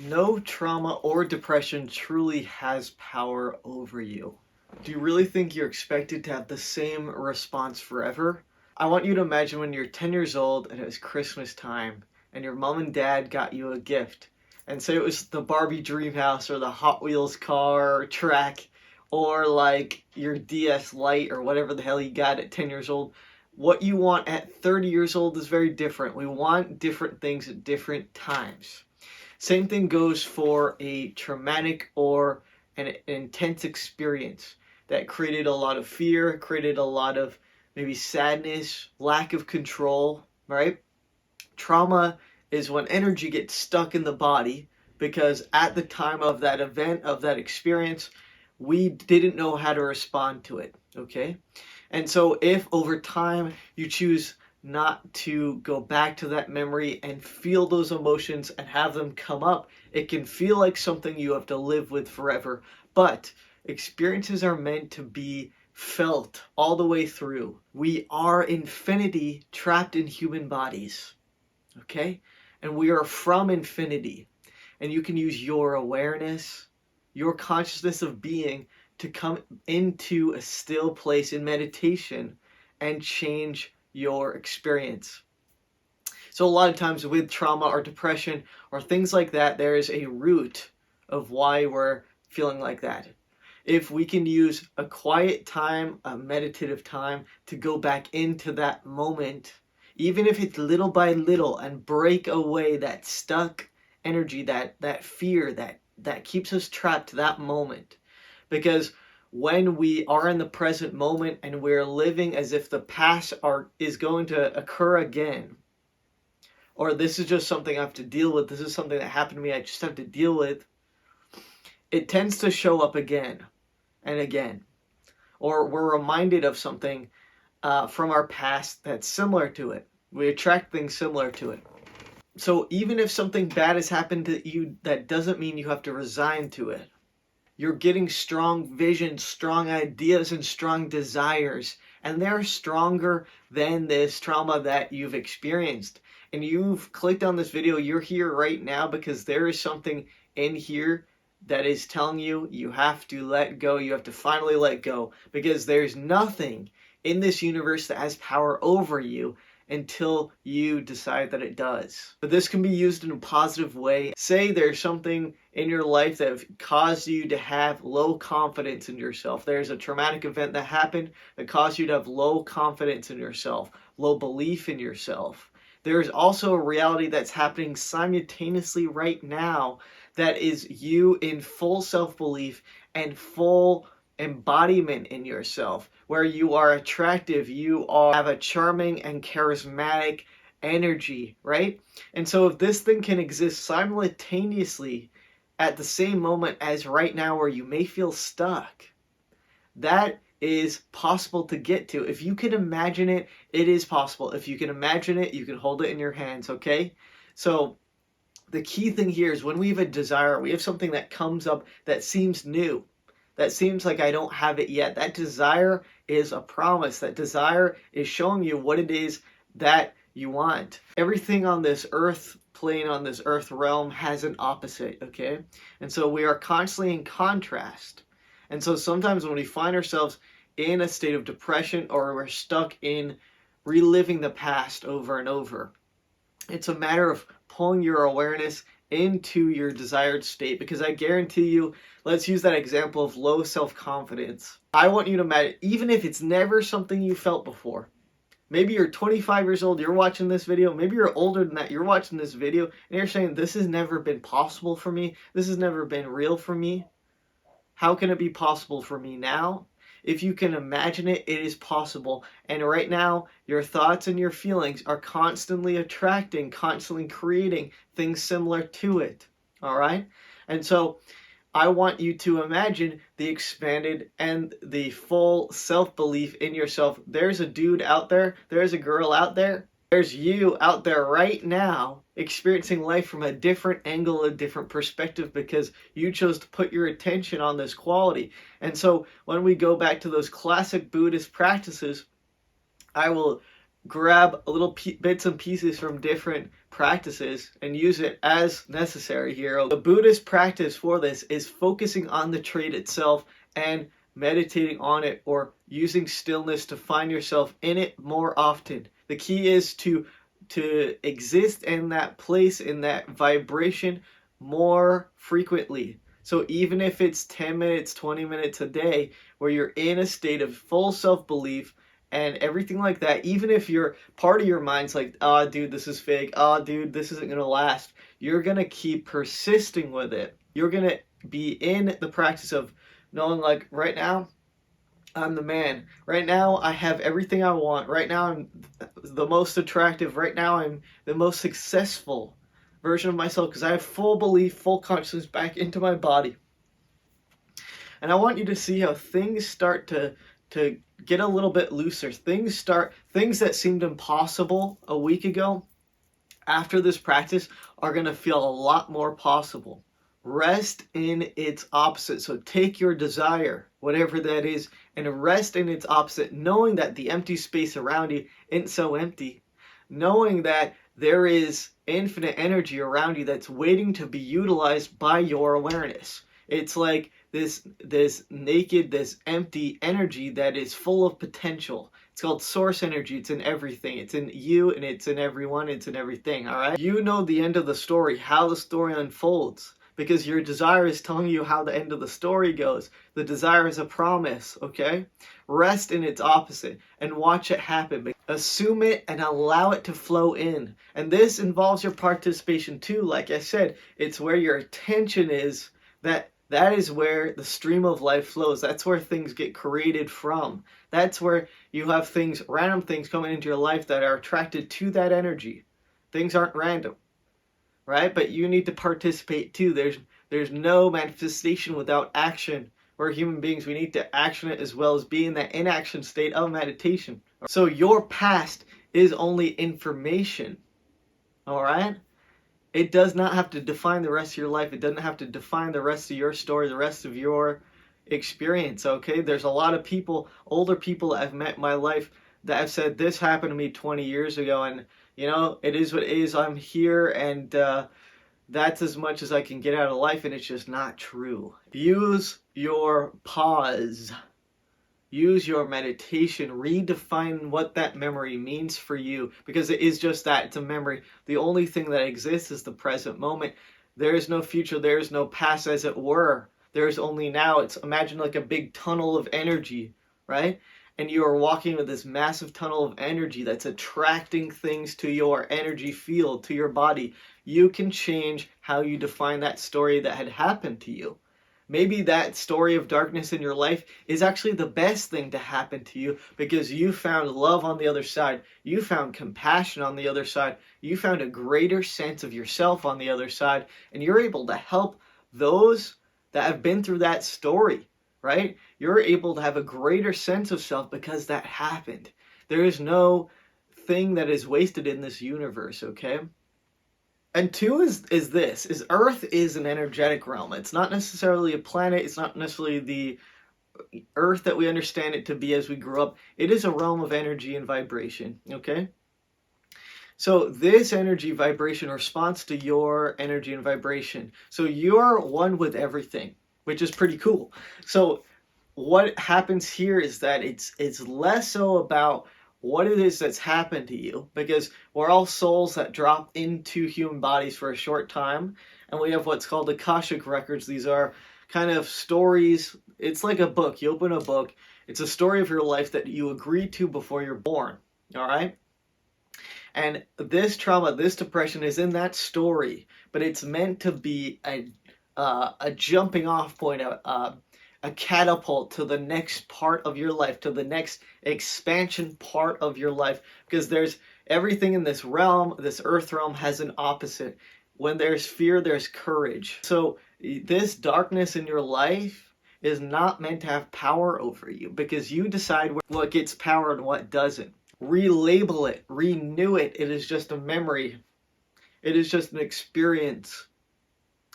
No trauma or depression truly has power over you. Do you really think you're expected to have the same response forever? I want you to imagine when you're 10 years old and it was Christmas time and your mom and dad got you a gift. And say it was the Barbie dream house or the Hot Wheels car or track or like your DS Lite or whatever the hell you got at 10 years old. What you want at 30 years old is very different. We want different things at different times. Same thing goes for a traumatic or an intense experience that created a lot of fear, created a lot of maybe sadness, lack of control, right? Trauma is when energy gets stuck in the body because at the time of that event, of that experience, we didn't know how to respond to it, okay? And so if over time you choose not to go back to that memory and feel those emotions and have them come up, it can feel like something you have to live with forever. But experiences are meant to be felt all the way through. We are infinity trapped in human bodies, okay? And we are from infinity. And you can use your awareness, your consciousness of being to come into a still place in meditation and change your experience. So a lot of times with trauma or depression or things like that, there is a root of why we're feeling like that. If we can use a quiet time, a meditative time to go back into that moment, even if it's little by little, and break away that stuck energy, that fear that keeps us trapped to that moment. Because when we are in the present moment and we're living as if the past is going to occur again, or this is just something I have to deal with, this is something that happened to me, I just have to deal with, it tends to show up again and again. Or we're reminded of something from our past that's similar to it. We attract things similar to it. So even if something bad has happened to you, that doesn't mean you have to resign to it. You're getting strong visions, strong ideas, and strong desires. And they're stronger than this trauma that you've experienced. And you've clicked on this video, you're here right now because there is something in here that is telling you you have to let go. You have to finally let go. Because there's nothing in this universe that has power over you until you decide that it does. But this can be used in a positive way. Say there's something in your life that caused you to have low confidence in yourself. There's a traumatic event that happened that caused you to have low confidence in yourself, low belief in yourself. There's also a reality that's happening simultaneously right now that is you in full self-belief and full embodiment in yourself, where you are attractive, have a charming and charismatic energy, right? And so if this thing can exist simultaneously at the same moment as right now where you may feel stuck, that is possible to get to. If you can imagine it, it is possible. If you can imagine it, you can hold it in your hands, okay? So the key thing here is when we have a desire, we have something that comes up that seems new, that seems like I don't have it yet. That desire is a promise. That desire is showing you what it is that you want. Everything on this earth plane, on this earth realm, has an opposite, okay? And so we are constantly in contrast. And so sometimes when we find ourselves in a state of depression or we're stuck in reliving the past over and over, it's a matter of pulling your awareness into your desired state. Because I guarantee you, let's use that example of low self-confidence. I want you to imagine, even if it's never something you felt before, maybe you're 25 years old, you're watching this video, maybe you're older than that, you're watching this video, and you're saying, this has never been possible for me, this has never been real for me. How can it be possible for me now? If you can imagine it, it is possible. And right now, your thoughts and your feelings are constantly attracting, constantly creating things similar to it. All right? And so I want you to imagine the expanded and the full self-belief in yourself. There's a dude out there. There's a girl out there. There's you out there right now experiencing life from a different angle, a different perspective, because you chose to put your attention on this quality. And so when we go back to those classic Buddhist practices, I will grab little bits and pieces from different practices and use it as necessary here. The Buddhist practice for this is focusing on the trait itself and meditating on it, or using stillness to find yourself in it more often. The key is to exist in that place, in that vibration, more frequently. So even if it's 10 minutes, 20 minutes a day where you're in a state of full self-belief and everything like that, even if your part of your mind's like, oh dude, this is fake, oh dude, this isn't gonna last, you're gonna keep persisting with it. You're gonna be in the practice of knowing, like, right now I'm the man, right now I have everything I want, right now I'm the most attractive, right now I'm the most successful version of myself because I have full belief, full consciousness back into my body. And I want you to see how things start to get a little bit looser. Things that seemed impossible a week ago, after this practice, are going to feel a lot more possible. Rest in its opposite. So take your desire, whatever that is, and rest in its opposite, knowing that the empty space around you isn't so empty. Knowing that there is infinite energy around you that's waiting to be utilized by your awareness. It's like this naked, this empty energy that is full of potential. It's called source energy. It's in everything. It's in you, and it's in everyone. It's in everything, all right? You know the end of the story, how the story unfolds, because your desire is telling you how the end of the story goes. The desire is a promise, okay? Rest in its opposite and watch it happen. Assume it and allow it to flow in. And this involves your participation too. Like I said, it's where your attention is, that is where the stream of life flows. That's where things get created from. That's where you have things, random things coming into your life that are attracted to that energy. Things aren't random, right? But you need to participate too. There's no manifestation without action. We're human beings. We need to action it as well as be in that inaction state of meditation. So your past is only information, all right? It does not have to define the rest of your life. It doesn't have to define the rest of your story, the rest of your experience, okay? There's a lot of people, older people that I've met in my life, that have said, this happened to me 20 years ago, and, you know, it is what it is. I'm here, and that's as much as I can get out of life, and it's just not true. Use your pause. Use your meditation. Redefine what that memory means for you, because it is just that. It's a memory. The only thing that exists is the present moment. There is no future. There is no past, as it were. There is only now. It's, imagine like a big tunnel of energy, right? And you are walking with this massive tunnel of energy that's attracting things to your energy field, to your body. You can change how you define that story that had happened to you. Maybe that story of darkness in your life is actually the best thing to happen to you, because you found love on the other side. You found compassion on the other side. You found a greater sense of yourself on the other side. And you're able to help those that have been through that story, right? You're able to have a greater sense of self because that happened. There is no thing that is wasted in this universe, okay? And two is Earth is an energetic realm. It's not necessarily a planet. It's not necessarily the Earth that we understand it to be as we grew up. It is a realm of energy and vibration, okay? So this energy vibration responds to your energy and vibration. So you're one with everything, which is pretty cool. So what happens here is that it's less so about what it is that's happened to you, because we're all souls that drop into human bodies for a short time, and we have what's called Akashic records. These are kind of stories. It's like a book. You open a book, it's a story of your life that you agreed to before you're born, all right? And this trauma, this depression is in that story, but it's meant to be a jumping off point, a catapult to the next part of your life, to the next expansion part of your life, because there's everything in this realm, this earth realm, has an opposite. When there's fear, there's courage. So this darkness in your life is not meant to have power over you, because you decide what gets power and what doesn't. Relabel it, renew it. It is just a memory. It is just an experience.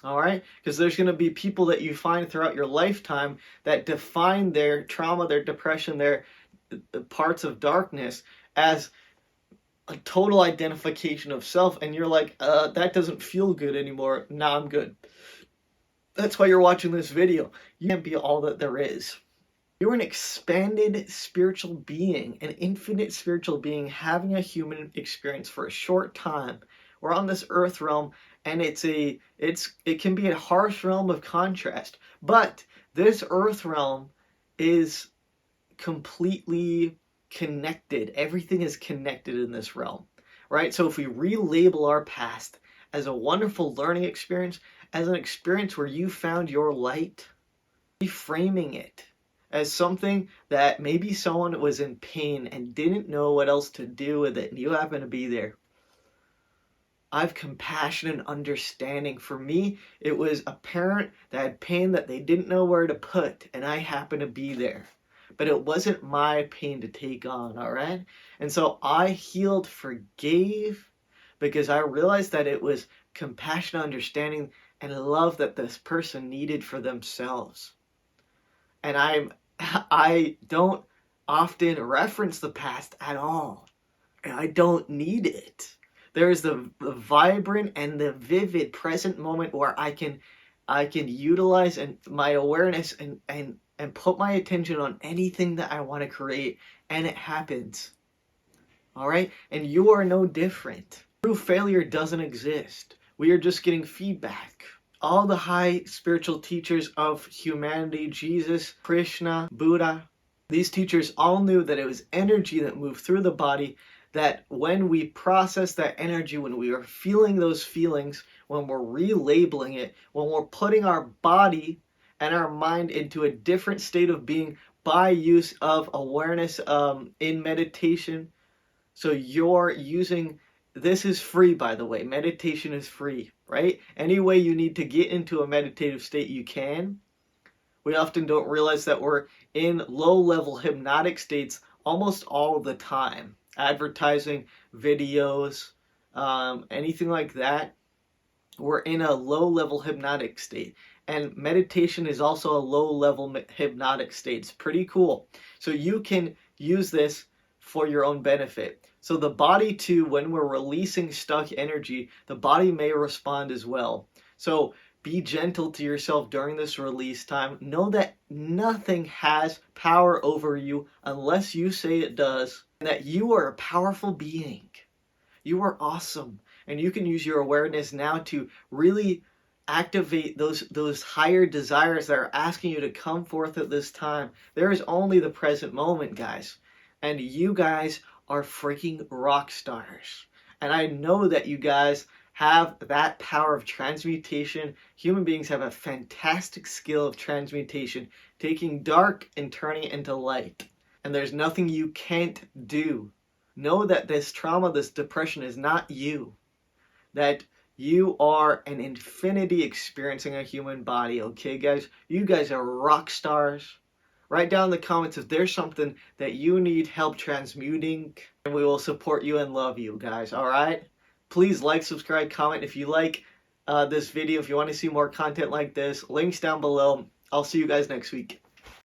All right? Because there's going to be people that you find throughout your lifetime that define their trauma, their depression, their parts of darkness as a total identification of self, and you're like, that doesn't feel good anymore. Nah, I'm good. That's why you're watching this video. You can't be all that there is. You're an expanded spiritual being, an infinite spiritual being having a human experience for a short time. We're on this earth realm, and it can be a harsh realm of contrast. But this earth realm is completely connected. Everything is connected in this realm, right? So if we relabel our past as a wonderful learning experience, as an experience where you found your light, reframing it as something that maybe someone was in pain and didn't know what else to do with it, and you happen to be there. I have compassion and understanding. For me, it was a parent that had pain that they didn't know where to put, and I happened to be there. But it wasn't my pain to take on, all right? And so I healed, forgave, because I realized that it was compassion, understanding, and love that this person needed for themselves. And I don't often reference the past at all. And I don't need it. There's the vibrant and the vivid present moment where I can utilize my awareness and put my attention on anything that I want to create, and it happens. All right? And you are no different. True failure doesn't exist. We are just getting feedback. All the high spiritual teachers of humanity, Jesus, Krishna, Buddha, these teachers all knew that it was energy that moved through the body, that when we process that energy, when we are feeling those feelings, when we're relabeling it, when we're putting our body and our mind into a different state of being by use of awareness in meditation. So you're using, this is free, by the way. Meditation is free, right? Any way you need to get into a meditative state, you can. We often don't realize that we're in low-level hypnotic states almost all the time. Advertising, videos, anything like that. We're in a low-level hypnotic state. And meditation is also a low-level hypnotic state. It's pretty cool. So you can use this for your own benefit. So the body too, when we're releasing stuck energy, the body may respond as well. So be gentle to yourself during this release time. Know that nothing has power over you unless you say it does. And that you are a powerful being. You are awesome. And you can use your awareness now to really activate those higher desires that are asking you to come forth at this time. There is only the present moment, guys. And you guys are freaking rock stars. And I know that you guys have that power of transmutation. Human beings have a fantastic skill of transmutation, taking dark and turning it into light. And there's nothing you can't do. Know that this trauma, this depression is not you. That you are an infinity experiencing a human body, okay, guys? You guys are rock stars. Write down in the comments if there's something that you need help transmuting, and we will support you and love you, guys, all right? Please like, subscribe, comment if you like this video, if you want to see more content like this. Links down below. I'll see you guys next week.